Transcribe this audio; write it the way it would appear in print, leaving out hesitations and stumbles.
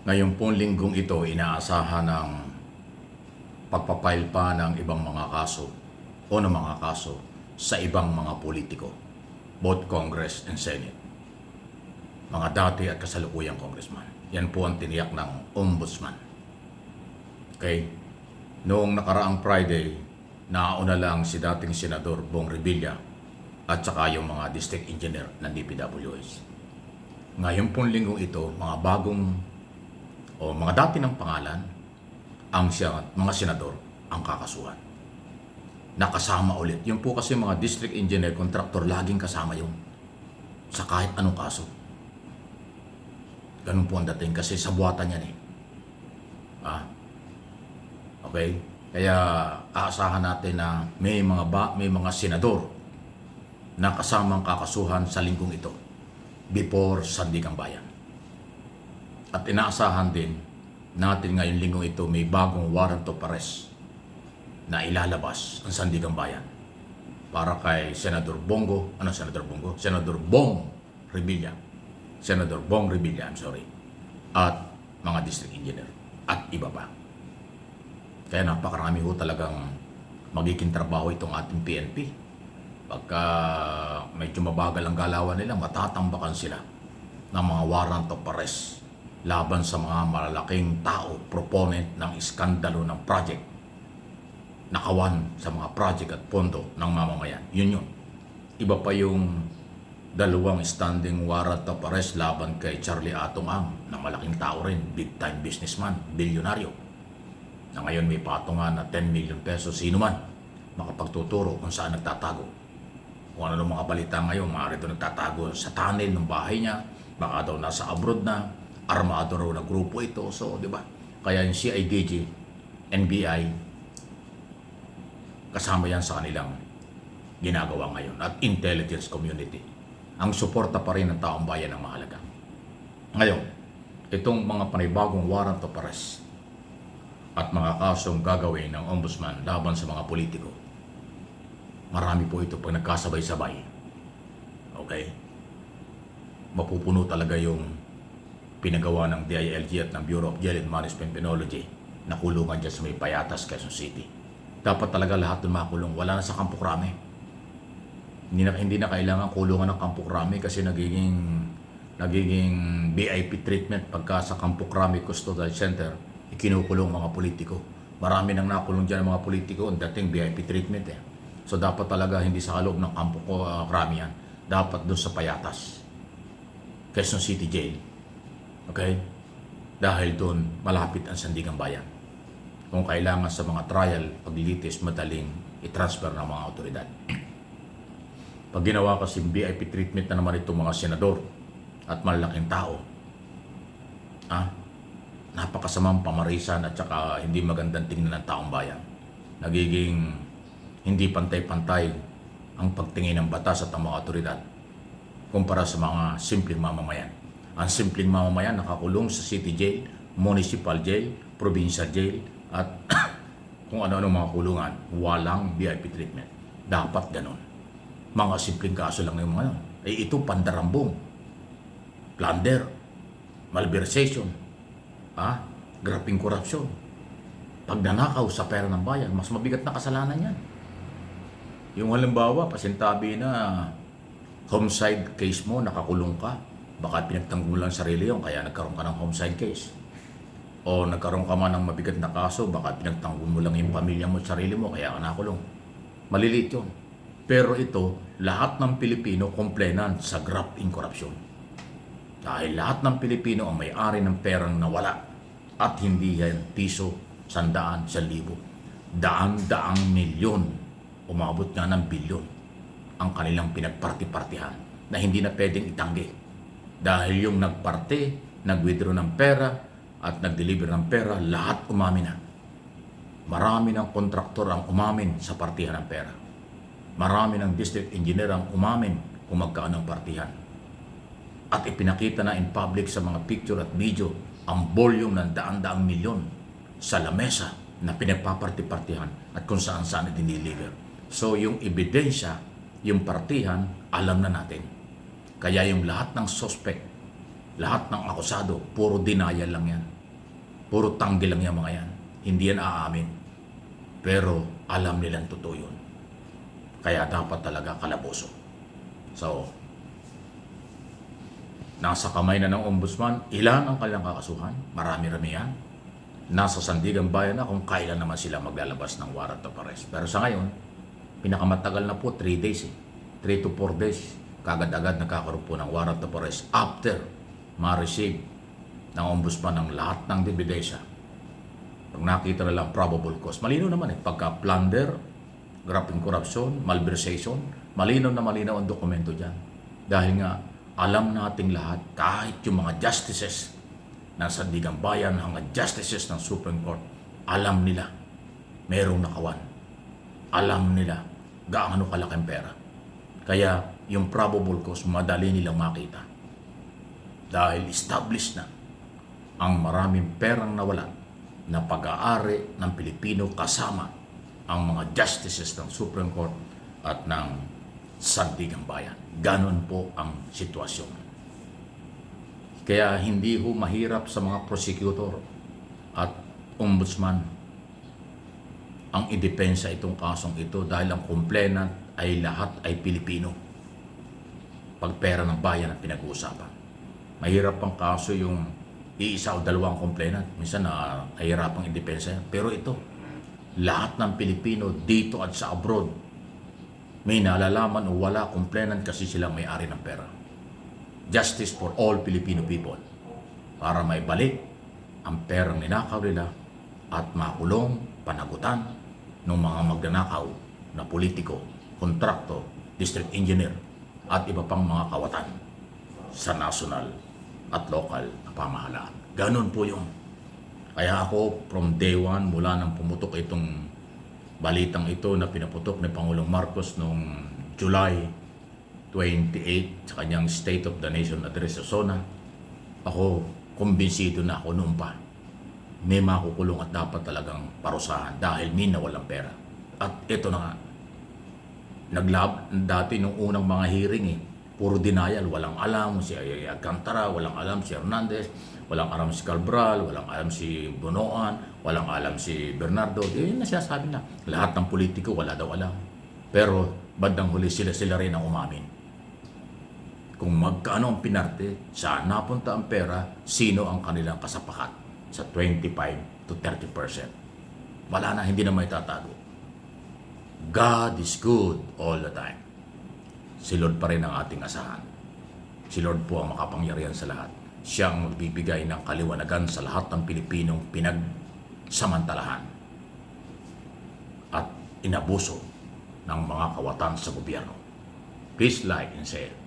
Ngayon pong linggong ito, inaasahan ng pagpapail pa ng ibang mga kaso o ng mga kaso sa ibang mga politiko, both Congress and Senate. Mga dati at kasalukuyang congressman. Yan po ang tiniyak ng Ombudsman. Okay? Noong nakaraang Friday, nauna lang si dating Senador Bong Revilla at saka yung mga district engineer ng DPWH. Ngayon pong linggong ito, mga bagong o mga dati ng pangalan, ang mga senador ang kakasuhan. Nakasama ulit. Yung po kasi mga district engineer, contractor, laging kasama yung sa kahit anong kaso. Ganun po ang dating kasi sa buhatan yan eh. Okay? Kaya aasahan natin na may mga senador na kasamang kakasuhan sa linggong ito before Sandigang Bayan. At inaasahan din natin ngayong linggong ito may bagong warrant of arrest na ilalabas ang Sandigang Bayan para kay Senador Bong Revilla. Senador Bong Revilla, at mga district engineer at iba pa. Kaya napakarami ho talagang magiging trabaho itong ating PNP. Pagka medyo mabagal ang galawan nila, matatambakan sila ng mga warrant of arrest laban sa mga malalaking tao, proponent ng iskandalo ng project, nakawan sa mga project at pondo ng mamamayan. Yun. Iba pa yung dalawang standing warrant of arrest laban kay Charlie Atong Ang, na malaking tao rin, big time businessman, bilyonaryo, na ngayon may patungan na 10 million pesos. Sino man makapagtuturo kung saan nagtatago. Kung ano ng mga balita ngayon, maaari doon nagtatago sa tunnel ng bahay niya, baka daw nasa abroad na, armado raw na grupo ito. So, di ba? Kaya yung CIDG, NBI, kasama yan sa kanilang ginagawa ngayon, at intelligence community. Ang suporta pa rin ng taong bayan ang mahalaga. Ngayon, itong mga panibagong warrant of arrest at mga kasong gagawin ng Ombudsman laban sa mga politiko, marami po ito pag nagkasabay-sabay. Okay? Mapupuno talaga yung pinagawa ng DILG at ng Bureau of Jail and Management Penology na kulungan dyan sa may Payatas, Quezon City. Dapat talaga lahat doon makulong. Wala na sa Campo Crame. Hindi na kailangan kulungan ng Campo Crame kasi nagiging VIP treatment pagka sa Campo Crame Custodial Center, ikinukulong mga politiko. Marami nang nakulong dyan ng mga politiko, ang dating VIP treatment eh. So dapat talaga hindi sa loob ng Campo Crame yan. Dapat doon sa Payatas, Quezon City Jail. Okay? Dahil doon malapit ang Sandigang Bayan. Kung kailangan sa mga trial, paglilitis, madaling i-transfer ng mga otoridad. Pag ginawa kasi VIP treatment na naman itong mga senador at malalaking tao, napakasamang pamarisan at saka hindi magandang tingnan ng taong bayan. Nagiging hindi pantay-pantay ang pagtingin ng batas at ang mga otoridad kumpara sa mga simpleng mamamayan. Ang simpleng mamamayan nakakulong sa city jail, municipal jail, provincial jail, at kung ano-ano mga kulungan. Walang VIP treatment. Dapat ganun. Mga simpleng kaso lang yung mga yun. Ito pandarambong, plunder, malversation, grabbing corruption, pagnanakaw sa pera ng bayan. Mas mabigat na kasalanan yan. Yung halimbawa, pasintabi na homicide case mo, nakakulong ka, baka pinagtanggol mo lang sarili yun, kaya nagkaroon ka ng homicide case. O nagkaroon ka man ng mabigat na kaso, baka pinagtanggol mo lang yung pamilya mo at sarili mo, kaya ka nakulong. Maliliit yun. Pero ito, lahat ng Pilipino complainant sa graft in corruption. Dahil lahat ng Pilipino ang may-ari ng perang nawala at hindi yan piso, 100, 1,000. Daan-daang milyon, umabot nga ng bilyon ang kanilang pinagparti-partihan na hindi na pwedeng itanggi. Dahil yung nagparte, nag-withdraw ng pera at nag-deliver ng pera, lahat umamin na. Marami ng kontraktor ang umamin sa partihan ng pera. Marami ng district engineer ang umamin kung magkano ang partihan. At ipinakita na in public sa mga picture at video ang volume ng daan-daang milyon sa lamesa na pinagpaparti-partihan at kung saan-saan i-deliver. So yung ebidensya, yung partihan, alam na natin. Kaya yung lahat ng suspect, lahat ng akusado, puro denial lang yan. Puro tanggi lang yung mga yan. Hindi yan aamin. Pero alam nilang totoo yun. Kaya dapat talaga kalaboso. So, nasa kamay na ng ombudsman, ilan ang kanilang kakasuhan? Marami-rami yan. Nasa Sandigan Bayan na kung kailan naman sila maglalabas ng warrant of arrest. Pero sa ngayon, pinakamatagal na po 3 days 3 to 4 days. Kagad-agad nagkakaroon po ng warrant of arrest after ma-receive ng ombudsman ng lahat ng ebidensya. Pag nakita na lang probable cause, malinaw naman pagka plunder, grabbing corruption, malversation, malinaw na malinaw ang dokumento dyan. Dahil nga, alam nating lahat, kahit yung mga justices ng Sandigan Bayan hanggang justices ng Supreme Court, alam nila merong nakawan. Alam nila gaano kalaking pera. Kaya yung probable cause, madali nilang makita. Dahil established na ang maraming perang nawala na pag-aari ng Pilipino kasama ang mga justices ng Supreme Court at ng Sandigan Bayan. Ganon po ang sitwasyon. Kaya hindi ho mahirap sa mga prosecutor at ombudsman ang idepensa itong kasong ito dahil ang complainant ay lahat ay Pilipino. Pag pera ng bayan ang pinag-uusapan. Mahirap ang kaso yung iisa o dalawang complainant. Minsan nahihirapang idepensa yan. Pero ito, lahat ng Pilipino dito at sa abroad, may nalalaman o wala complainant kasi silang may-ari ng pera. Justice for all Filipino people para maibalik ang perang ninakaw nila at makulong panagutan ng mga magnanakaw na politiko, kontrakto, district engineer at iba pang mga kawatan sa national at local na pamahalaan. Ganun po yun. Kaya ako from day one, mula nang pumutok itong balitang ito na pinaputok ni Pangulong Marcos noong July 28 sa kanyang State of the Nation Address sa SONA, ako kumbinsido na ako noon pa. May makukulong at dapat talagang parusahan dahil may nawalang pera. At ito na nga, dati nung unang mga hearing puro denial, walang alam si Alcantara, walang alam si Hernandez, walang alam si Cabral, walang alam si Bonoan, walang alam si Bernardo. Yun na sinasabi na. Lahat ng politiko wala daw alam. Pero bandang huli sila rin ang umamin. Kung magkano ang pinarte, saan napunta ang pera, sino ang kanilang kasapakat sa 25 to 30%. Wala na, hindi na may tatago. God is good all the time. Si Lord pa rin ang ating asahan. Si Lord po ang makapangyarihan sa lahat. Siya ang magbibigay ng kaliwanagan sa lahat ng Pilipinong pinagsamantalahan at inabuso ng mga kawatan sa gobyerno. Please like and share.